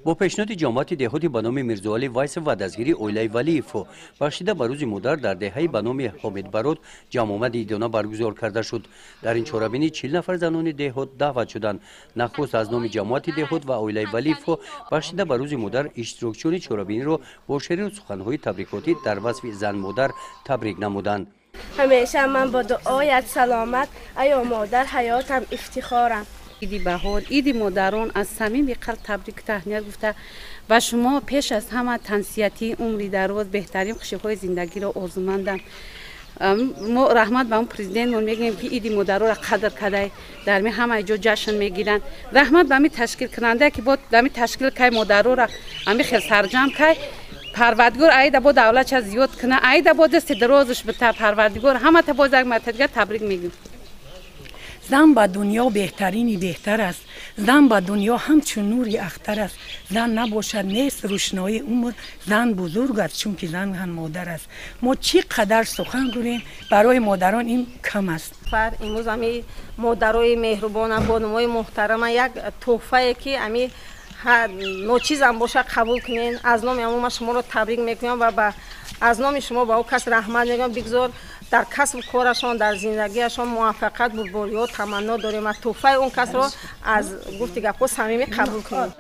با پیشنهاد جماعت دهاتی به نام میرزاعلی وایس و دستگیری اویلای ولیف بخشیده به روز مادر در دهه به نام حامد برات جمع آمد ایدانه برگزار کرده شد. در این چهاربینی 40 نفر زنان دهات دعوت شدند. نخست از نام جماعت دهات و اویلای ولیف بخشیده به روز مادر اشتراکچیون چهاربینی را با شعر و سخنهای تبریکاتی در وصف زن مادر تبریک نمودند. همیشه من با دعایت سلامت ای مادر حیاتم افتخارم. عید بهار، عید مادران از صمیم قلب تبریک تهنیت گفته و شما پیش از همه تنسیتی عمری دراز بهترین خوشی‌های زندگی را آرزومندم. ما رحمت به اون پرزیدنت میگیم که عید مادران را قدر کرده در می همه جا جشن میگیرن. رحمت به می تشکیل کننده که با در می تشکیل که مادران را امی خیلی سرجم که پروردگار عید با دولت زیاد کنه، عید با دست درازش بده پروردگار همه تا باز یک مرتبه تبریک میگیم. زن به دنیا بهترینی بهتر است. زن به دنیا همچون نوری اختر است. زن نباشد نیست روشنایی عمر. زن بزرگ است چون که زن هم مادر است. ما چی قدر سخن گوییم برای مادران این کم است. امروز امی مادرای مهربان بانوهای محترم یک تحفه که امی نوچیز هم باشه قبول کنین. از نام ما شما رو تبریک میکنم و از نام شما با او کس رحمت میگم. بگذار در کسب کارشان در زندگیشان موفقیت ببری و تمنا داریم و تحفه اون کس رو از گفت گپو صمیمی قبول کنیم.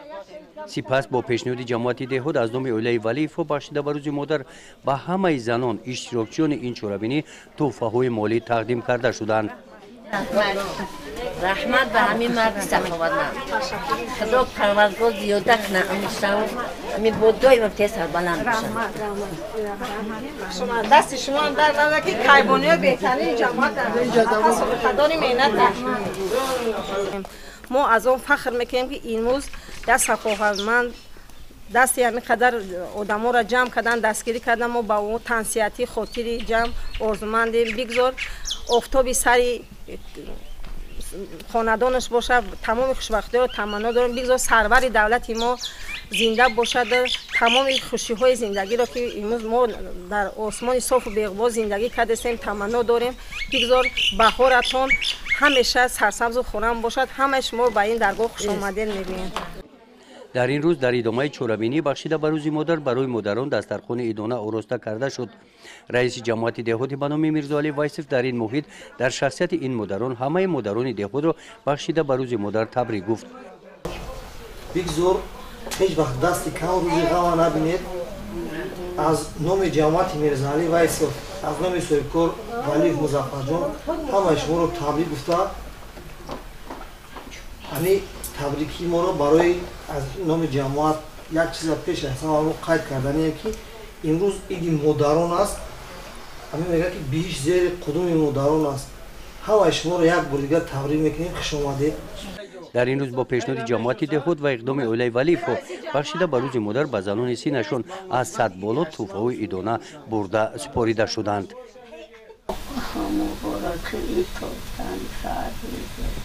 سپس با پیشنهاد جماعت دهات از نام اویلای ولیف بخشیده به روز مادر به همه زنان اشتراکچیان این چهاربینی تحفه های مالی تقدیم کرده شدند. رحمت به همین مرد سخاوتمند خدا پروردگار زیاده کنه همین بودای وقتی سر بلند بشه. شما دست شما هم در نظر که کیبانی بهترین جماعت در خدای مهنت ما از اون فخر میکنیم که این روز دست سخاوتمند دست یعنی قدر آدما را جمع کردن دستگیری کردن. ما با اون تنسیتی خاطری جمع آرزومندیم. بگذار آفتابی سری خاندانش باشه تمام خوشبختی و تمنا دارم. بگذار سرور دولت ما زنده باشد تمام خوشی های زندگی را که امروز ما در آسمان صاف و بی‌غبار زندگی کردیم تمنا داریم. بگذار بهارتون همیشه سرسبز و خرم باشد. همه شما به این درگاه خوش آمدین میگویم. در این روز در ادامه چهاربینی بخشیده به روز مادر برای مادران دسترخوان ایدانه آراسته کرده شد. رئیس جماعت دهاتی به نام میرزاعلی وایسف در این محیط در شخصیت این مادران همه مادران دهات را بخشیده به روز مادر تبریک گفت. بگذار هیچ وقت دست کم روزی غم نبینید. از نام جماعت میرزاعلی وایسف از نام سرکار ولیف مظفر جان همه شما رو تبریک گفته. همین تبریکی ما رو برای از نام جماعت یک چیز پیش احسان رو قید کردنیه که امروز عید مادران است. همین میگه که بیش زیر کدوم مادران است. همه شما رو یک بار دیگه تبریک میکنیم. خوش آمدید. در این روز با پیشنهاد جماعت دهات و اقدام اویلای ولیف بخشیده به روز مادر به زنان سینشون از 100 بالا تحفه های ایدانه برده سپاریده شدند.